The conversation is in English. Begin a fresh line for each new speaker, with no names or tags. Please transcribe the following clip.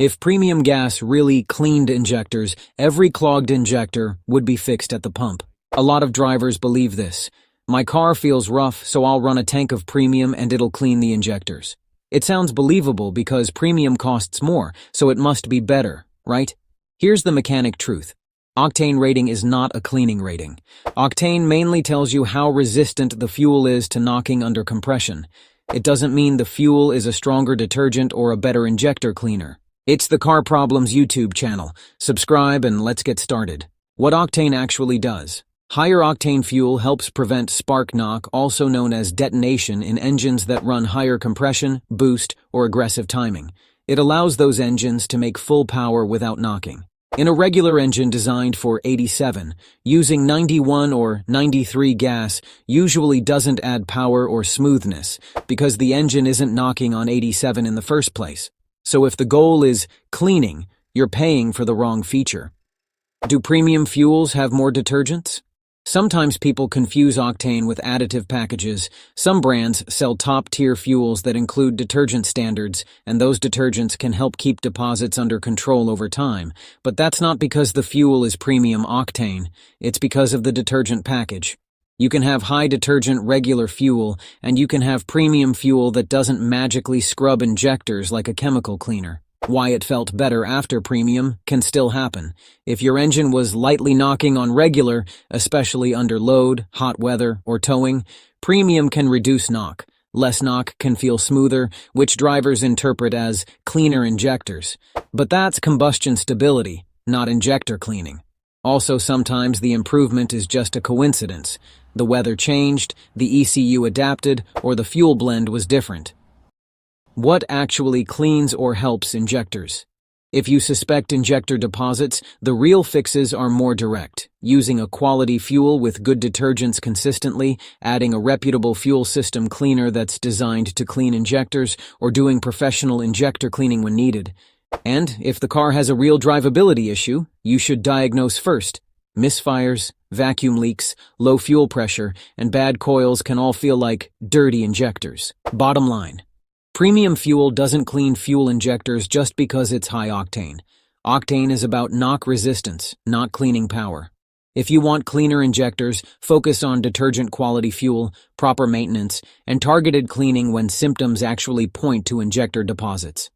If premium gas really cleaned injectors, every clogged injector would be fixed at the pump. A lot of drivers believe this. My car feels rough, so I'll run a tank of premium and it'll clean the injectors. It sounds believable because premium costs more, so it must be better, right? Here's the mechanic truth. Octane rating is not a cleaning rating. Octane mainly tells you how resistant the fuel is to knocking under compression. It doesn't mean the fuel is a stronger detergent or a better injector cleaner. It's the Car Problems YouTube channel. Subscribe and let's get started. What octane actually does. Higher octane fuel helps prevent spark knock, also known as detonation, in engines that run higher compression, boost, or aggressive timing. It allows those engines to make full power without knocking. In a regular engine designed for 87, using 91 or 93 gas usually doesn't add power or smoothness because the engine isn't knocking on 87 in the first place. So if the goal is cleaning, you're paying for the wrong feature. Do premium fuels have more detergents? Sometimes people confuse octane with additive packages. Some brands sell top-tier fuels that include detergent standards, and those detergents can help keep deposits under control over time. But that's not because the fuel is premium octane. It's because of the detergent package. You can have high detergent regular fuel, and you can have premium fuel that doesn't magically scrub injectors like a chemical cleaner. Why it felt better after premium can still happen. If your engine was lightly knocking on regular, especially under load, hot weather, or towing, premium can reduce knock. Less knock can feel smoother, which drivers interpret as cleaner injectors. But that's combustion stability, not injector cleaning. Also, sometimes the improvement is just a coincidence. The weather changed, the ECU adapted, or the fuel blend was different. What actually cleans or helps injectors? If you suspect injector deposits, the real fixes are more direct. Using a quality fuel with good detergents consistently, adding a reputable fuel system cleaner that's designed to clean injectors, or doing professional injector cleaning when needed. And if the car has a real drivability issue, you should diagnose first. Misfires, vacuum leaks, low fuel pressure, and bad coils can all feel like dirty injectors. Bottom line. Premium fuel doesn't clean fuel injectors just because it's high octane. Octane is about knock resistance, not cleaning power. If you want cleaner injectors, focus on detergent quality fuel, proper maintenance, and targeted cleaning when symptoms actually point to injector deposits.